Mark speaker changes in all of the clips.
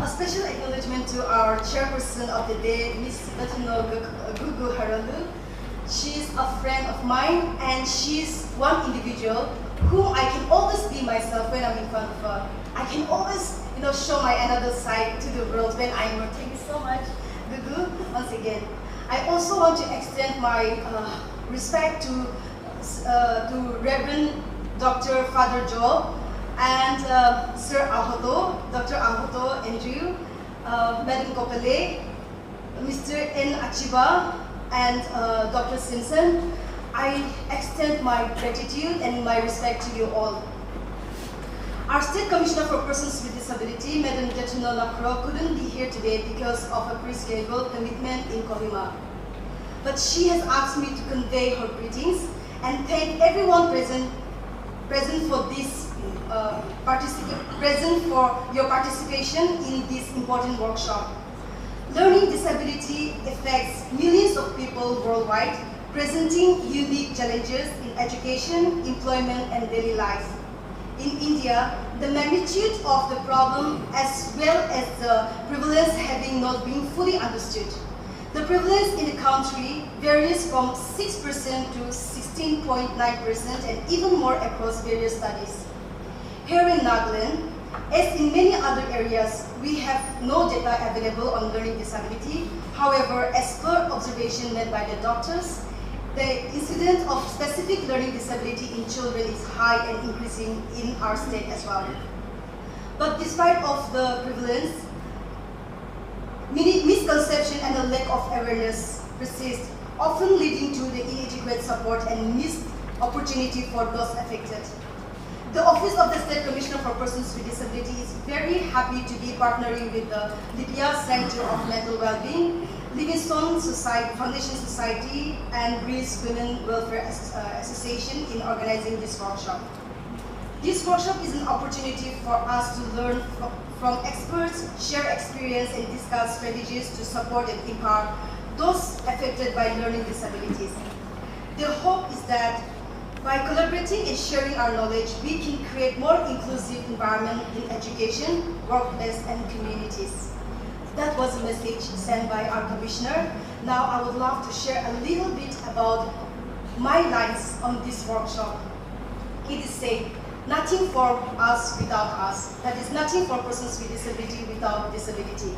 Speaker 1: A special acknowledgement to our chairperson of the day, Ms. Batino Gugu Haralu. She's a friend of mine, and she's one individual whom I can always be myself when I'm in front of her. I can always, show my another side to the world when I'm with. Thank you so much, Gugu, once again. I also want to extend my respect to Reverend Dr. Father Joel and Sir Ahoto, Dr. Ahoto Andrew, Madam Kopele, Mr. N. Achiba, and Dr. Simpson. I extend my gratitude and my respect to you all. Our State Commissioner for Persons with Disability, Madam Jatino Lakro, couldn't be here today because of a pre-scheduled commitment in Kohima. But she has asked me to convey her greetings and thank everyone present for this your participation in this important workshop. Learning disability affects millions of people worldwide, presenting unique challenges in education, employment, and daily life. In India, the magnitude of the problem as well as the prevalence having not been fully understood. The prevalence in the country varies from 6% to 16.9% and even more across various studies. Here in Nagaland, as in many other areas, we have no data available on learning disability. However, as per observation made by the doctors, the incidence of specific learning disability in children is high and increasing in our state as well. But despite of the prevalence, misconception and a lack of awareness persist, often leading to the inadequate support and missed opportunity for those affected. The Office of the State Commissioner for Persons with Disability is very happy to be partnering with the Libya Center of Mental Wellbeing, Livingstone Foundation Society, and Greece Women Welfare Association in organizing this workshop. This workshop is an opportunity for us to learn from experts, share experience, and discuss strategies to support and empower those affected by learning disabilities. The hope is that by collaborating and sharing our knowledge, we can create more inclusive environment in education, workplace, and communities. That was a message sent by our commissioner. Now I would love to share a little bit about my lines on this workshop. It is said, nothing for us without us. That is, nothing for persons with disability without disability.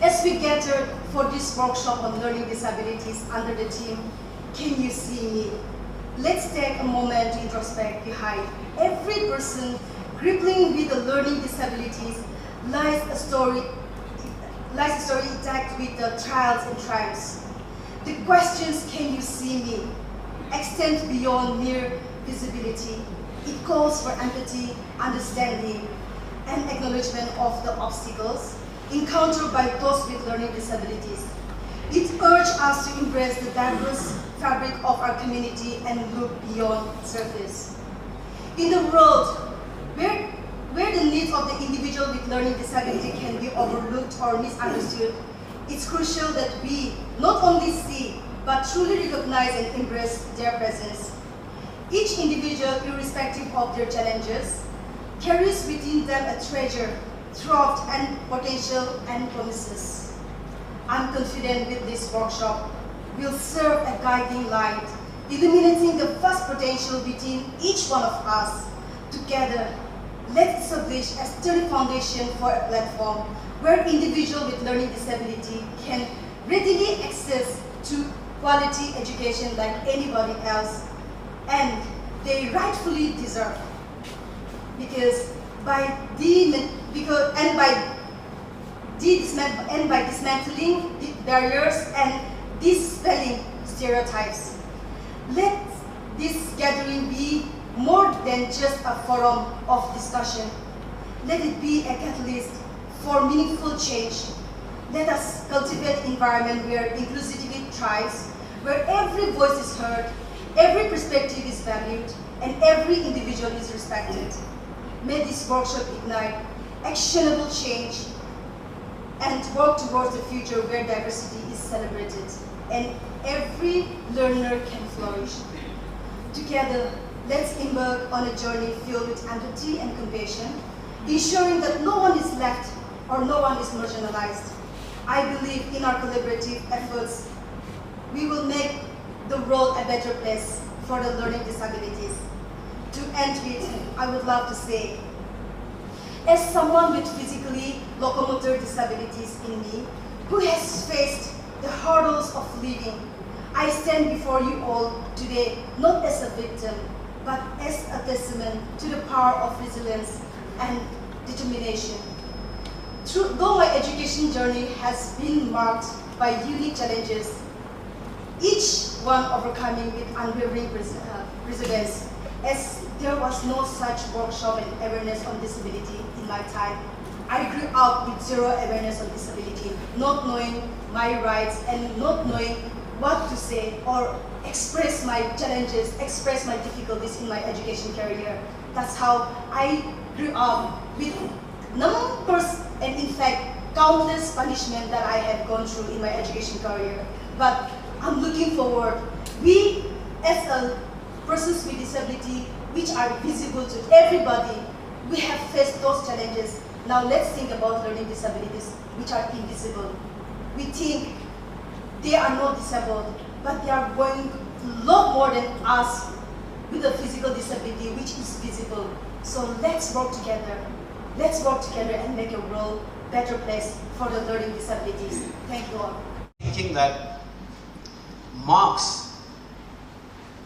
Speaker 1: As we gather for this workshop on learning disabilities under the theme, Can You See Me? Let's take a moment to introspect behind every person grappling with the learning disabilities lies a story intact with the trials and triumphs. The questions, can you see me, extend beyond mere visibility. It calls for empathy, understanding, and acknowledgement of the obstacles encountered by those with learning disabilities. It urges us to embrace the diverse fabric of our community and look beyond surface. In the world where the needs of the individual with learning disability can be overlooked or misunderstood, it's crucial that we not only see, but truly recognize and embrace their presence. Each individual, irrespective of their challenges, carries within them a treasure, thrift, and potential and promises. I'm confident with this workshop will serve a guiding light, illuminating the vast potential within each one of us. Together, let's establish a sturdy foundation for a platform where individuals with learning disability can readily access to quality education like anybody else, and they rightfully deserve. By dismantling the barriers and dispelling stereotypes, let this gathering be more than just a forum of discussion. Let it be a catalyst for meaningful change. Let us cultivate an environment where inclusivity thrives, where every voice is heard, every perspective is valued, and every individual is respected. May this workshop ignite actionable change and work towards a future where diversity is celebrated and every learner can flourish. Together, let's embark on a journey filled with empathy and compassion, ensuring that no one is left or no one is marginalized. I believe in our collaborative efforts, we will make the world a better place for the learning disabilities. To end with, I would love to say, as someone with physically locomotor disabilities in me, who has faced the hurdles of living, I stand before you all today not as a victim, but as a testament to the power of resilience and determination. Though my education journey has been marked by unique challenges, each one overcoming with unwavering perseverance, as there was no such workshop and awareness on disability in my time. I grew up with zero awareness on disability, not knowing my rights and not knowing what to say or express my challenges, express my difficulties in my education career. That's how I grew up with numbers and in fact countless punishment that I have gone through in my education career. But I'm looking forward. We as a persons with disability, which are visible to everybody, we have faced those challenges. Now let's think about learning disabilities, which are invisible. We think they are not disabled, but they are going a lot more than us with a physical disability, which is visible. So let's work together. Let's work together and make a world better place for the learning disabilities. Thank you all.
Speaker 2: Thinking that marks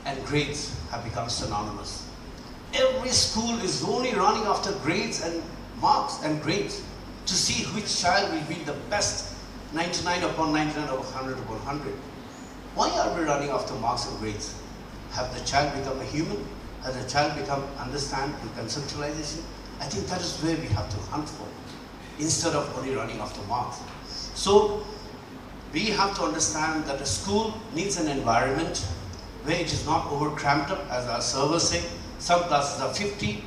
Speaker 2: and grades have become synonymous. Every school is only running after grades and marks and grades to see which child will be the best 99 upon 99 or 100 upon 100. Why are we running after marks and grades? Have the child become a human? Has the child become understand and conceptualization? I think that is where we have to hunt for, instead of only running after marks. So we have to understand that a school needs an environment where it is not over cramped up, as our servers say. Some classes are 50,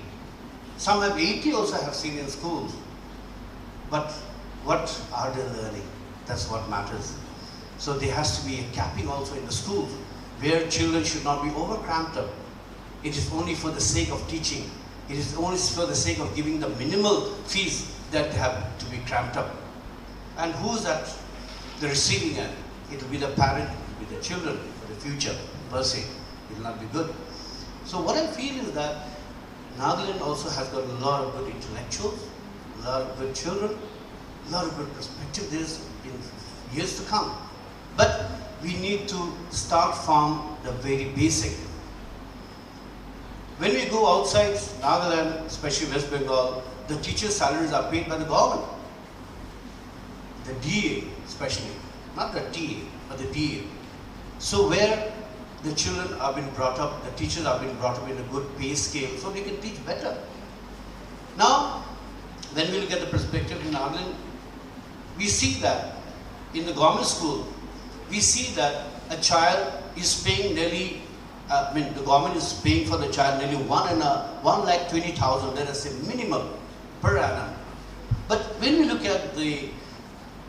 Speaker 2: some have 80 also I have seen in schools. But what are they learning? That's what matters. So there has to be a capping also in the schools, where children should not be over cramped up. It is only for the sake of teaching. It is only for the sake of giving the minimal fees that have to be cramped up. And who's at the receiving end? It will be the parent, it will be the children for the future per se. It will not be good. So what I feel is that Nagaland also has got a lot of good intellectuals, a lot of good children, a lot of good perspective there in years to come. But we need to start from the very basic. When we go outside Nagaland, especially West Bengal, the teachers' salaries are paid by the government. The DA especially, not the TA, but the DA. So where the children are being brought up, the teachers are being brought up in a good pay scale, so they can teach better. Now, when we look at the perspective in Nagaland, we see that in the government school, we see that a child is paying nearly, the government is paying for the child nearly 1,20,000, let us say minimum per annum. But when we look at the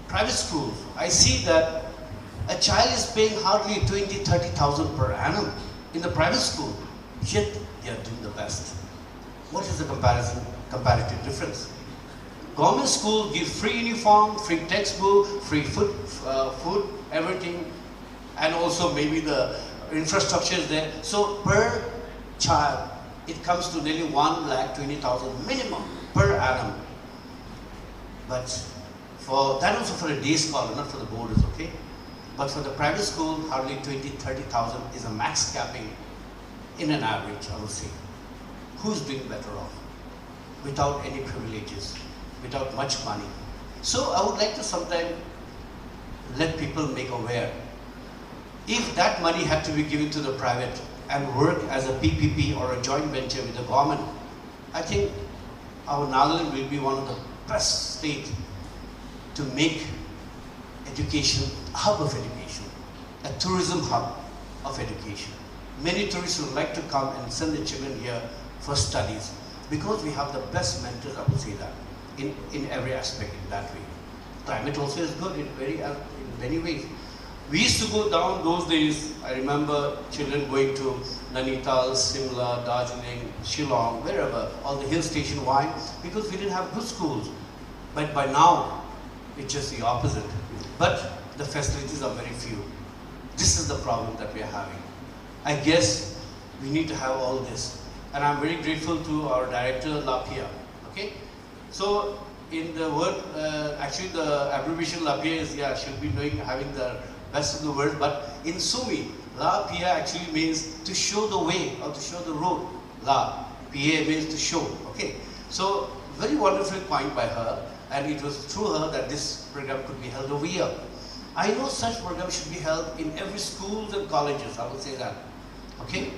Speaker 2: private schools, I see that a child is paying hardly 20,000-30,000 per annum in the private school, yet they are doing the best. What is the comparative difference? Government school gives free uniform, free textbook, free food, everything, and also maybe the infrastructure is there. So per child, it comes to nearly 1,20,000 minimum per annum. But for that also for a day scholar, not for the boarders, okay? But for the private school, hardly 20,000-30,000 is a max capping in an average, I would say. Who's doing better off? Without any privileges, without much money. So I would like to sometime let people make aware. If that money had to be given to the private and work as a PPP or a joint venture with the government, I think our Nagaland will be one of the best states to make education a hub of education, a tourism hub of education. Many tourists would like to come and send their children here for studies because we have the best mentors, I would say that, in every aspect in that way. Climate also is good in many ways. We used to go down those days, I remember children going to Nainital, Simla, Darjeeling, Shillong, wherever, all the hill station. Why? Because we didn't have good schools. But by now, it's just the opposite. But the facilities are very few. This is the problem that we are having. I guess we need to have all this. And I'm very grateful to our director, Lapia. Okay? So, in the word, actually the abbreviation Lapia is, yeah, should be having the best of the word, but in Sumi, Lapia actually means to show the way or to show the road. La, Pia means to show. Okay? So, very wonderful point by her, and it was through her that this program could be held over here. I know such programs should be held in every schools and colleges, I would say that. Okay?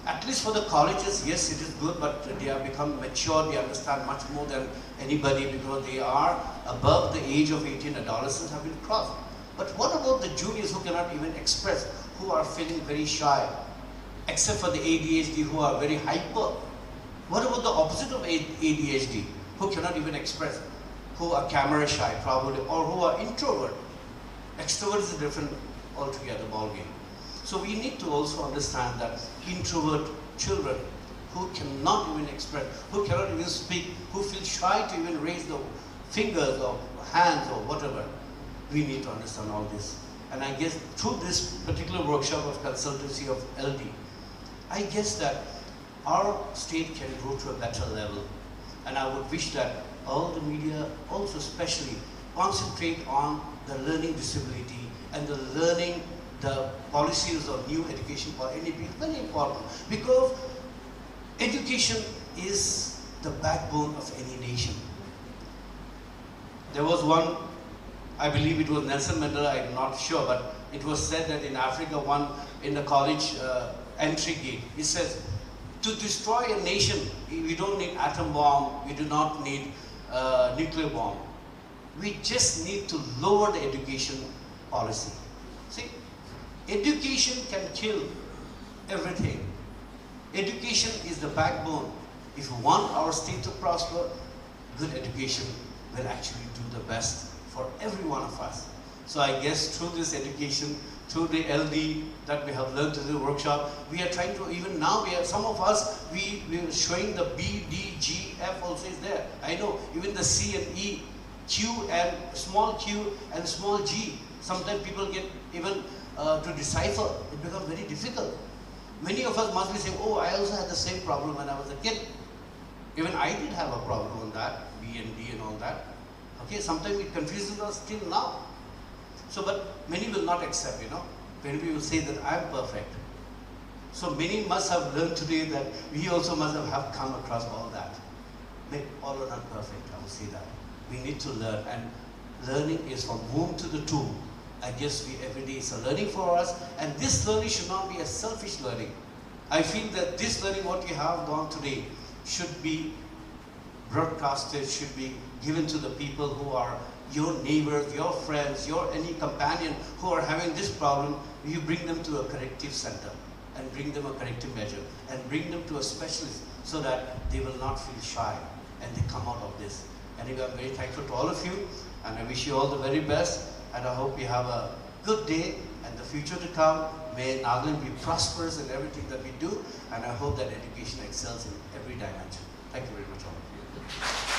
Speaker 2: At least for the colleges, yes, it is good, but they have become mature, they understand much more than anybody because they are above the age of 18, adolescents have been crossed. But what about the juniors who cannot even express, who are feeling very shy, except for the ADHD who are very hyper? What about the opposite of ADHD, who cannot even express, who are camera shy probably, or who are introvert? Extrovert is a different altogether ballgame. So we need to also understand that introvert children who cannot even express, who cannot even speak, who feel shy to even raise the fingers or hands or whatever, we need to understand all this. And I guess through this particular workshop of consultancy of LD, I guess that our state can go to a better level. And I would wish that all the media also especially concentrate on the learning disability and the learning the policies of new education for NEP is very important because education is the backbone of any nation. There was one, I believe it was Nelson Mandela, I'm not sure, but it was said that in Africa, one in the college entry gate, it says, to destroy a nation, we don't need atom bomb, we do not need nuclear bomb. We just need to lower the education policy. See? Education can kill everything. Education is the backbone. If we want our state to prosper, good education will actually do the best for every one of us. So I guess through this education, through the LD that we have learned through the workshop, we are trying to, even now, some of us, we are showing the B, D, G, F also is there. I know, even the C and E, Q and small g, sometimes people get even to decipher, it becomes very difficult. Many of us must be saying, oh, I also had the same problem when I was a kid. Even I did have a problem on that, B and D and all that. Okay, sometimes it confuses us till now. So, but many will not accept, you know. Many people say that I'm perfect. So many must have learned today that we also must have come across all that. But all are not perfect, I will say that. We need to learn, and learning is from womb to the tomb. I guess every day is a learning for us, and this learning should not be a selfish learning. I feel that this learning, what you have gone today, should be broadcasted, should be given to the people who are your neighbors, your friends, your any companion who are having this problem. You bring them to a corrective center and bring them a corrective measure and bring them to a specialist so that they will not feel shy and they come out of this. Anyway, I'm very thankful to all of you, and I wish you all the very best, and I hope you have a good day and the future to come. May Nagaland be prosperous in everything that we do, and I hope that education excels in every dimension. Thank you very much, all of you.